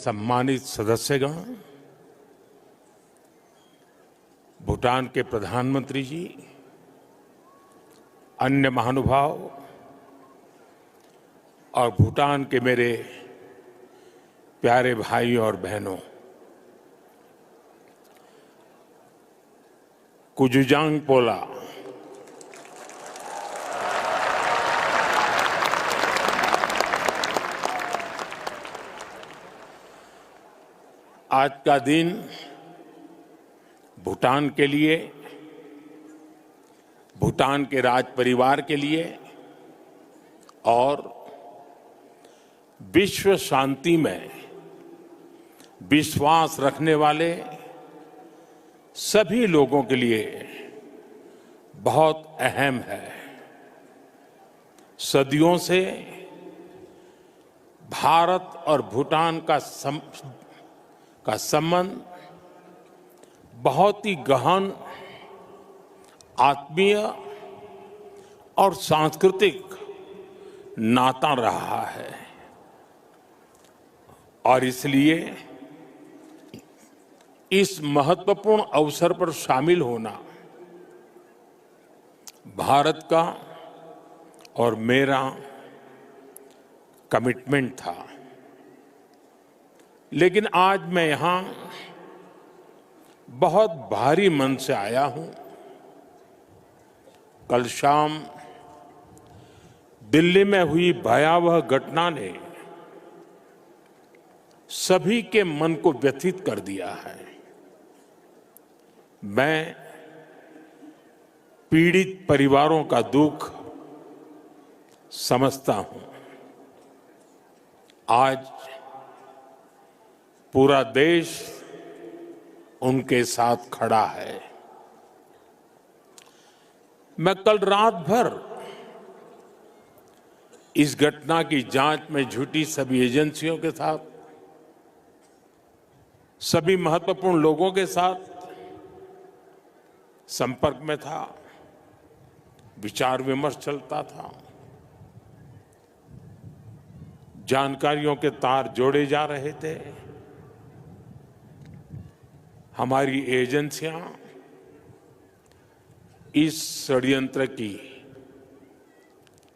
सम्मानित सदस्यगण, भूटान के प्रधानमंत्री जी, अन्य महानुभाव और भूटान के मेरे प्यारे भाई और बहनों, कुजुजांग पोला आज का दिन भूटान के लिए, भूटान के राज परिवार के लिए और विश्व शांति में विश्वास रखने वाले सभी लोगों के लिए बहुत अहम है। सदियों से भारत और भूटान का संबंध बहुत ही गहन, आत्मीय और सांस्कृतिक नाता रहा है और इसलिए इस महत्वपूर्ण अवसर पर शामिल होना भारत का और मेरा कमिटमेंट था। लेकिन आज मैं यहां बहुत भारी मन से आया हूं। कल शाम दिल्ली में हुई भयावह घटना ने सभी के मन को व्यथित कर दिया है। मैं पीड़ित परिवारों का दुख समझता हूं। आज पूरा देश उनके साथ खड़ा है। मैं कल रात भर इस घटना की जांच में जुटी सभी एजेंसियों के साथ, सभी महत्वपूर्ण लोगों के साथ संपर्क में था, विचार विमर्श चलता था, जानकारियों के तार जोड़े जा रहे थे। हमारी एजेंसियां इस षड्यंत्र की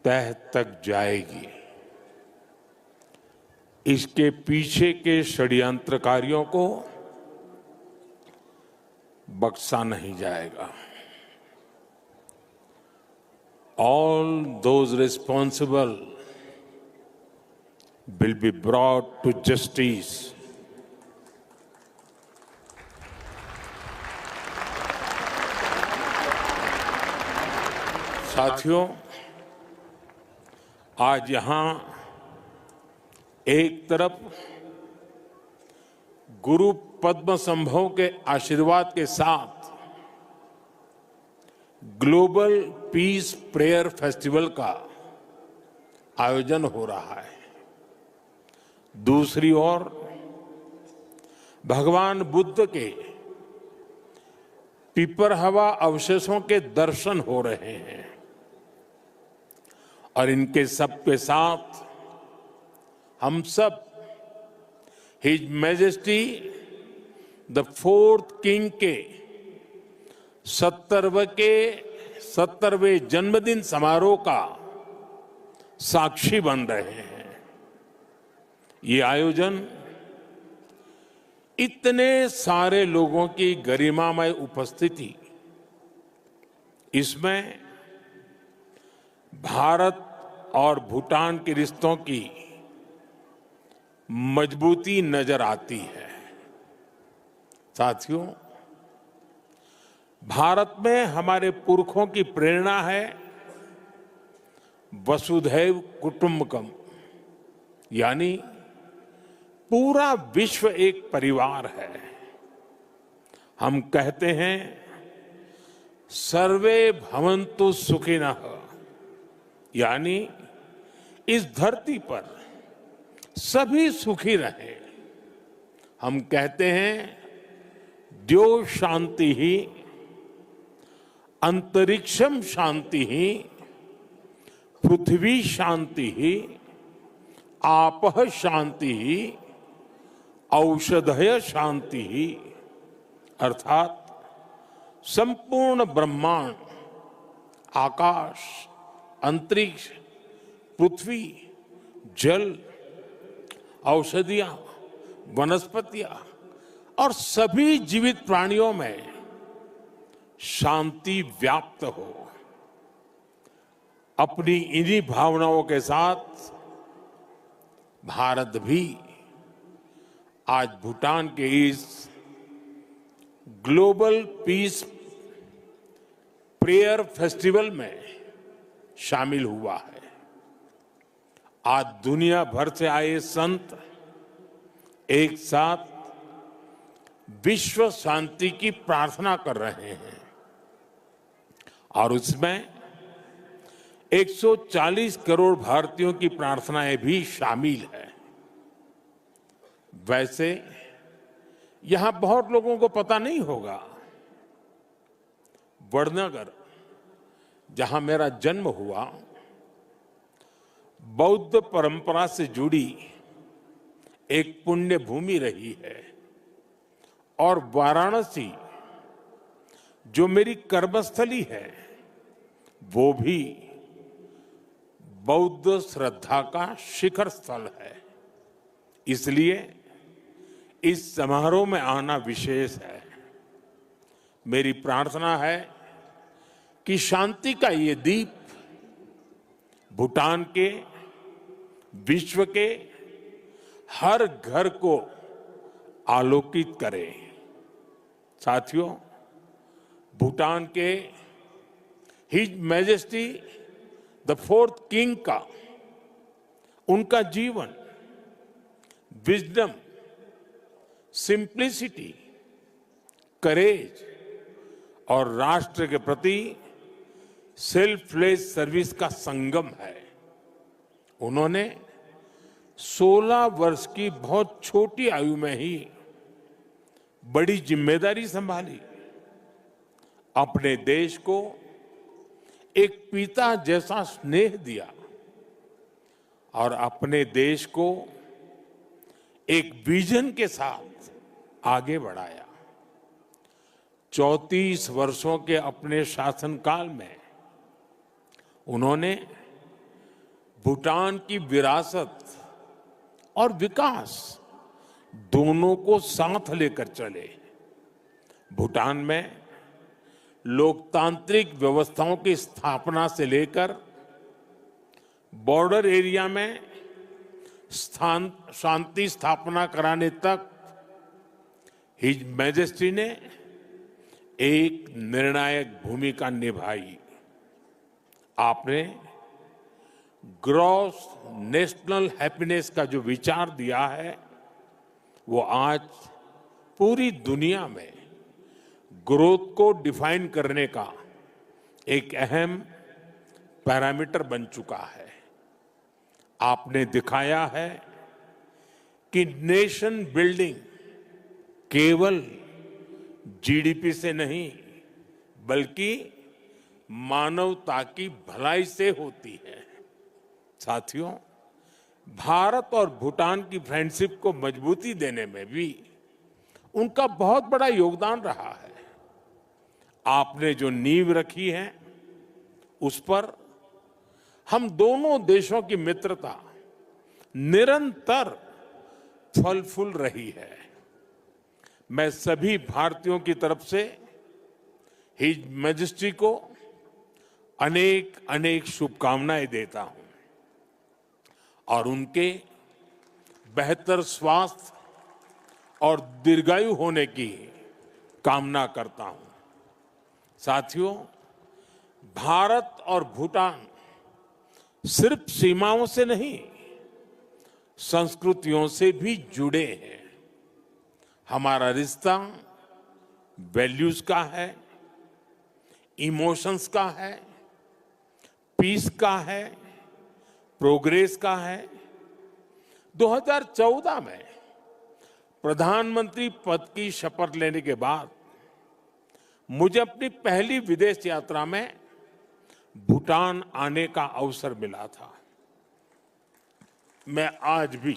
तह तक जाएगी। इसके पीछे के षड्यंत्रकारियों को बख्शा नहीं जाएगा। All those responsible will be brought to justice. साथियों, आज यहां एक तरफ गुरु पद्म संभव के आशीर्वाद के साथ ग्लोबल पीस प्रेयर फेस्टिवल का आयोजन हो रहा है। दूसरी ओर भगवान बुद्ध के पिपरहवा अवशेषों के दर्शन हो रहे हैं और इनके सब के साथ हम सब his majesty the fourth king के 70वें जन्मदिन समारोह का साक्षी बन रहे हैं। ये आयोजन इतने सारे लोगों की गरिमामय उपस्थिति, इसमें भारत और भूटान के रिश्तों की मजबूती नजर आती है। साथियों, भारत में हमारे पुरखों की प्रेरणा है वसुधैव कुटुंबकम, यानी पूरा विश्व एक परिवार है। हम कहते हैं सर्वे भवन्तु सुखिनः, यानी इस धरती पर सभी सुखी रहे। हम कहते हैं द्यो शांति ही, अंतरिक्षम शांति ही, पृथ्वी शांति ही, आपः शांति ही, औषधय शांति ही, अर्थात संपूर्ण ब्रह्मांड, आकाश, अंतरिक्ष, पृथ्वी, जल, औषधियां, वनस्पतियां और सभी जीवित प्राणियों में शांति व्याप्त हो। अपनी इन्हीं भावनाओं के साथ भारत भी आज भूटान के इस ग्लोबल पीस प्रेयर फेस्टिवल में शामिल हुआ है। आज दुनिया भर से आए संत एक साथ विश्व शांति की प्रार्थना कर रहे हैं और उसमें 140 करोड़ भारतीयों की प्रार्थनाएं भी शामिल है। वैसे यहां बहुत लोगों को पता नहीं होगा, वडनगर, जहां मेरा जन्म हुआ, बौद्ध परंपरा से जुड़ी एक पुण्य भूमि रही है और वाराणसी, जो मेरी कर्मस्थली है, वो भी बौद्ध श्रद्धा का शिखर स्थल है। इसलिए इस समारोह में आना विशेष है। मेरी प्रार्थना है कि शांति का ये दीप भूटान के, विश्व के हर घर को आलोकित करे। साथियों, भूटान के his majesty the fourth king का, उनका जीवन, विजडम, सिंप्लिसिटी, करेज और राष्ट्र के प्रति सेल्फलेस सर्विस का संगम है। उन्होंने 16 वर्ष की बहुत छोटी आयु में ही बड़ी जिम्मेदारी संभाली, अपने देश को एक पिता जैसा स्नेह दिया और अपने देश को एक विजन के साथ आगे बढ़ाया। 34 वर्षों के अपने शासनकाल में उन्होंने भूटान की विरासत और विकास दोनों को साथ लेकर चले। भूटान में लोकतांत्रिक व्यवस्थाओं की स्थापना से लेकर बॉर्डर एरिया में शांति स्थापना कराने तक हिज मैजेस्टी ने एक निर्णायक भूमिका निभाई। आपने ग्रॉस नेशनल हैप्पीनेस का जो विचार दिया है, वो आज पूरी दुनिया में ग्रोथ को डिफाइन करने का एक अहम पैरामीटर बन चुका है। आपने दिखाया है कि नेशन बिल्डिंग केवल जीडीपी से नहीं, बल्कि मानवता की भलाई से होती है। साथियों, भारत और भूटान की फ्रेंडशिप को मजबूती देने में भी उनका बहुत बड़ा योगदान रहा है। आपने जो नींव रखी है, उस पर हम दोनों देशों की मित्रता निरंतर फल फूल रही है। मैं सभी भारतीयों की तरफ से हिज मैजेस्टी को अनेक अनेक शुभकामनाएं देता हूं और उनके बेहतर स्वास्थ्य और दीर्घायु होने की कामना करता हूं। साथियों, भारत और भूटान सिर्फ सीमाओं से नहीं, संस्कृतियों से भी जुड़े हैं। हमारा रिश्ता वैल्यूज का है, इमोशंस का है, पीस का है, प्रोग्रेस का है। 2014 में प्रधानमंत्री पद की शपथ लेने के बाद मुझे अपनी पहली विदेश यात्रा में भूटान आने का अवसर मिला था। मैं आज भी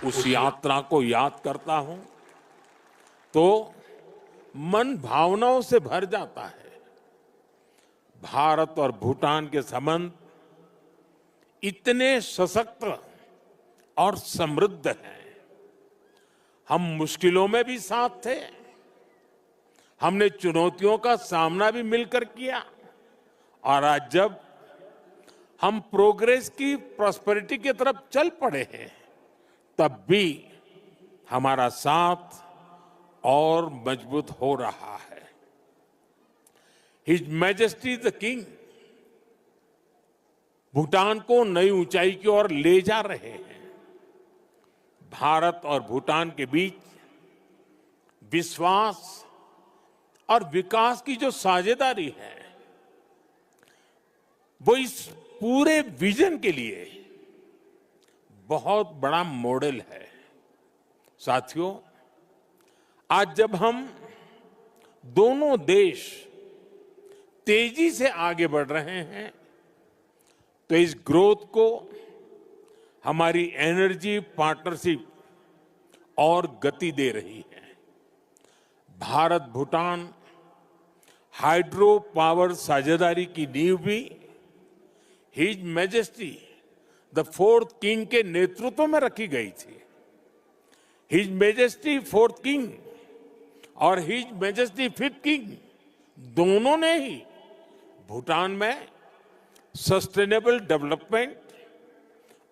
उस यात्रा को याद करता हूं तो मन भावनाओं से भर जाता है। भारत और भूटान के संबंध इतने सशक्त और समृद्ध हैं। हम मुश्किलों में भी साथ थे, हमने चुनौतियों का सामना भी मिलकर किया, और आज जब हम प्रोग्रेस की प्रॉस्पेरिटी की तरफ चल पड़े हैं, तब भी हमारा साथ और मजबूत हो रहा है। His majesty the king Bhutan को नई ऊंचाई की ओर ले जा रहे हैं। भारत और भूटान के बीच विश्वास और विकास की जो साझेदारी है, वो इस पूरे विजन के लिए बहुत बड़ा मॉडल है। साथियों, आज जब हम दोनों देश तेजी से आगे बढ़ रहे हैं, तो इस ग्रोथ को हमारी एनर्जी पार्टनरशिप और गति दे रही है। भारत भूटान हाइड्रो पावर साझेदारी की नींव भी his majesty the fourth king के नेतृत्व में रखी गई थी। हिज मैजेस्टी फोर्थ किंग और हिज मैजेस्टी फिफ्थ किंग दोनों ने ही भूटान में सस्टेनेबल डेवलपमेंट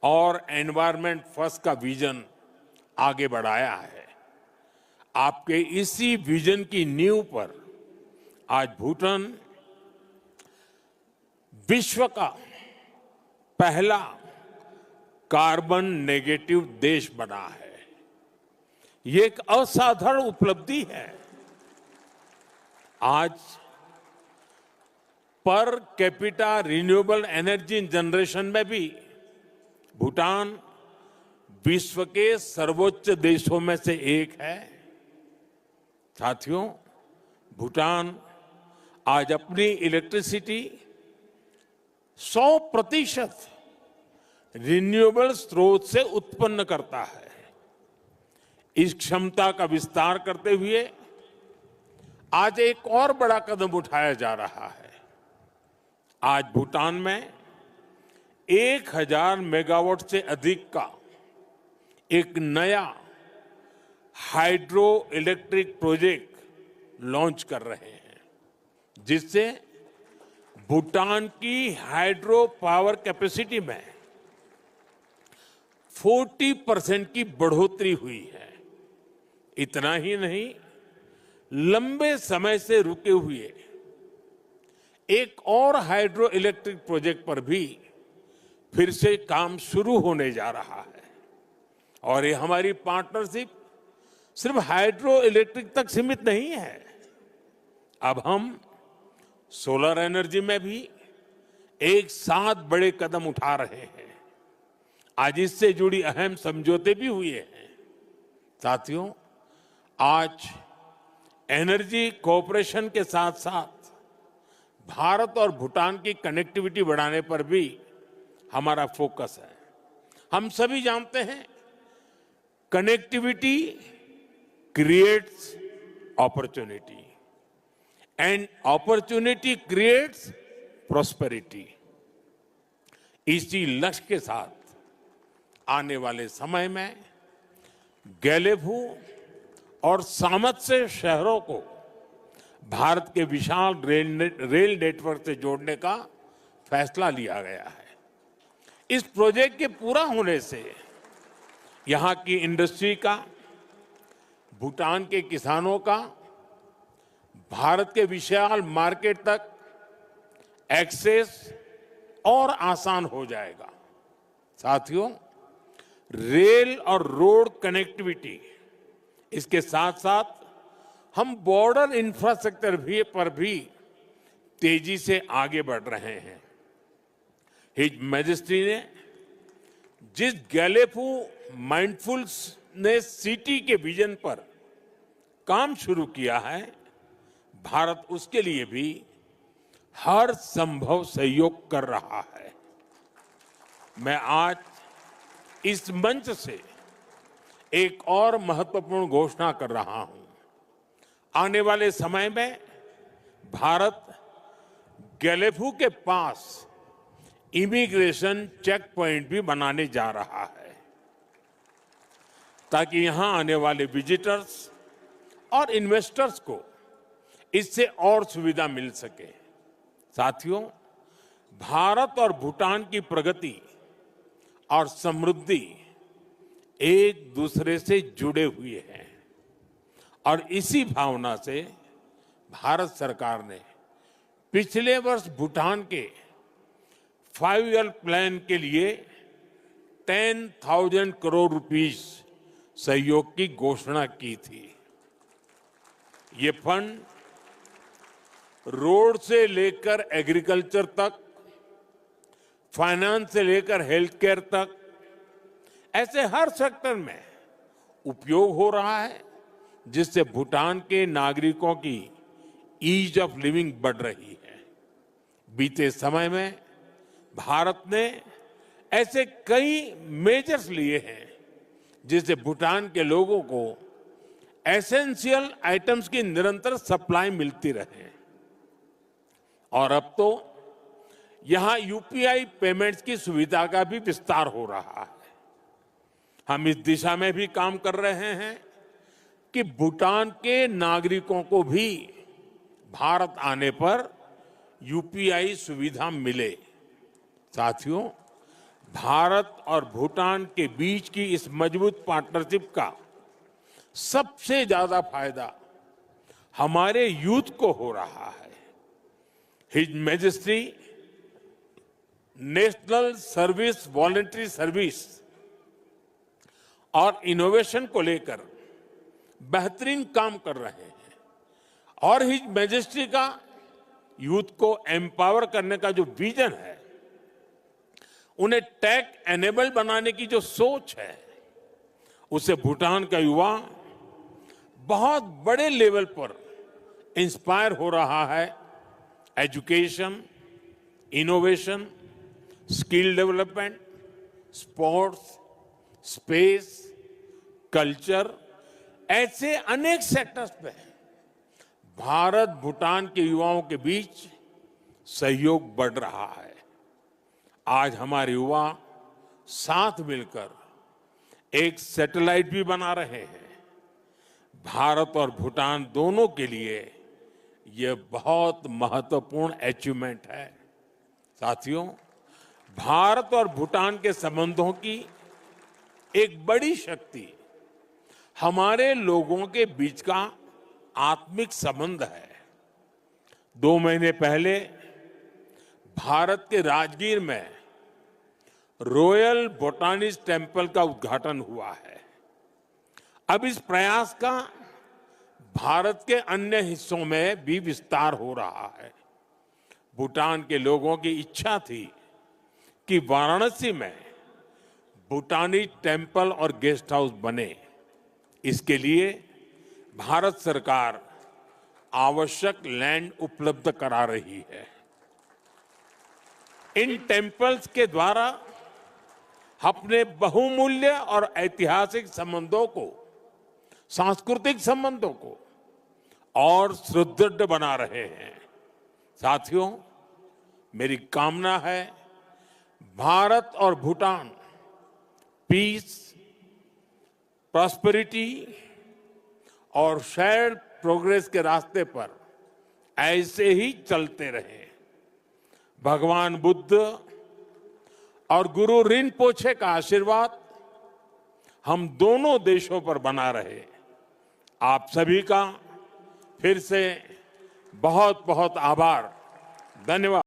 और एनवायरमेंट फर्स्ट का विजन आगे बढ़ाया है। आपके इसी विजन की नींव पर आज भूटान विश्व का पहला कार्बन नेगेटिव देश बना है। ये एक असाधारण उपलब्धि है। आज per capita renewable energy generation में भी भूटान विश्व के सर्वोच्च देशों में से एक है। साथियों, भूटान आज अपनी इलेक्ट्रिसिटी 100% रिन्यूएबल स्रोत से उत्पन्न करता है। इस क्षमता का विस्तार करते हुए आज एक और बड़ा कदम उठाया जा रहा है। आज भूटान में 1000 मेगावाट से अधिक का एक नया हाइड्रो इलेक्ट्रिक प्रोजेक्ट लॉन्च कर रहे हैं, जिससे भूटान की हाइड्रो पावर कैपेसिटी में 40% की बढ़ोतरी हुई है। इतना ही नहीं, लंबे समय से रुके हुए एक और हाइड्रो इलेक्ट्रिक प्रोजेक्ट पर भी फिर से काम शुरू होने जा रहा है। और ये हमारी पार्टनरशिप सिर्फ हाइड्रो इलेक्ट्रिक तक सीमित नहीं है। अब हम सोलर एनर्जी में भी एक साथ बड़े कदम उठा रहे हैं। आज इससे जुड़ी अहम समझौते भी हुए हैं। साथियों, आज एनर्जी कोऑपरेशन के साथ साथ भारत और भूटान की कनेक्टिविटी बढ़ाने पर भी हमारा फोकस है। हम सभी जानते हैं, connectivity creates opportunity and opportunity creates prosperity. इसी लक्ष्य के साथ आने वाले समय में गैलेफू और सामत्से शहरों को भारत के विशाल रेल नेटवर्क से जोड़ने का फैसला लिया गया है। इस प्रोजेक्ट के पूरा होने से यहां की इंडस्ट्री का, भूटान के किसानों का भारत के विशाल मार्केट तक एक्सेस और आसान हो जाएगा। साथियों, रेल और रोड कनेक्टिविटी, इसके साथ साथ हम बॉर्डर इंफ्रास्ट्रक्चर पर भी तेजी से आगे बढ़ रहे हैं। हिज मैजेस्टी ने जिस गैलेफू माइंडफुलनेस सिटी के विजन पर काम शुरू किया है, भारत उसके लिए भी हर संभव सहयोग कर रहा है। मैं आज इस मंच से एक और महत्वपूर्ण घोषणा कर रहा हूं। आने वाले समय में भारत गैलेफू के पास इमिग्रेशन चेक पॉइंट भी बनाने जा रहा है, ताकि यहां आने वाले विजिटर्स और इन्वेस्टर्स को इससे और सुविधा मिल सके। साथियों, भारत और भूटान की प्रगति और समृद्धि एक दूसरे से जुड़े हुए हैं और इसी भावना से भारत सरकार ने पिछले वर्ष भूटान के 5 ईयर प्लान के लिए 10,000 करोड़ रुपीस सहयोग की घोषणा की थी। ये फंड रोड से लेकर एग्रीकल्चर तक, फाइनेंस से लेकर हेल्थ केयर तक, ऐसे हर सेक्टर में उपयोग हो रहा है, जिससे भूटान के नागरिकों की ईज ऑफ लिविंग बढ़ रही है। बीते समय में भारत ने ऐसे कई मेजर्स लिए हैं जिससे भूटान के लोगों को एसेंशियल आइटम्स की निरंतर सप्लाई मिलती रहे और अब तो यहां यूपीआई पेमेंट्स की सुविधा का भी विस्तार हो रहा है। हम इस दिशा में भी काम कर रहे हैं कि भूटान के नागरिकों को भी भारत आने पर यूपीआई सुविधा मिले। साथियों, भारत और भूटान के बीच की इस मजबूत पार्टनरशिप का सबसे ज्यादा फायदा हमारे यूथ को हो रहा है। His majesty national service voluntary service और इनोवेशन को लेकर बेहतरीन काम कर रहे हैं और हिज मैजेस्टी का यूथ को एम्पावर करने का जो विजन है, उन्हें टेक एनेबल बनाने की जो सोच है, उससे भूटान का युवा बहुत बड़े लेवल पर इंस्पायर हो रहा है। Education, innovation, skill development, sports, space, culture, ऐसे अनेक सेक्टर्स पे भारत भूटान के युवाओं के बीच सहयोग बढ़ रहा है। आज हमारे युवा साथ मिलकर एक सैटेलाइट भी बना रहे हैं। भारत और भूटान दोनों के लिए यह बहुत महत्वपूर्ण अचीवमेंट है। साथियों, भारत और भूटान के संबंधों की एक बड़ी शक्ति हमारे लोगों के बीच का आत्मिक संबंध है। 2 महीने पहले भारत के राजगीर में रॉयल बोटानिस्ट टेम्पल का उद्घाटन हुआ है। अब इस प्रयास का भारत के अन्य हिस्सों में भी विस्तार हो रहा है। भूटान के लोगों की इच्छा थी कि वाराणसी में भूटानी टेम्पल और गेस्ट हाउस बने। इसके लिए भारत सरकार आवश्यक लैंड उपलब्ध करा रही है। इन टेम्पल्स के द्वारा अपने बहुमूल्य और ऐतिहासिक संबंधों को, सांस्कृतिक संबंधों को और सुदृढ़ बना रहे हैं। साथियों, मेरी कामना है भारत और भूटान पीस, प्रॉस्पेरिटी और शेयर्ड प्रोग्रेस के रास्ते पर ऐसे ही चलते रहे। भगवान बुद्ध और गुरु रिनपोछे का आशीर्वाद हम दोनों देशों पर बना रहे। आप सभी का फिर से बहुत बहुत आभार। धन्यवाद।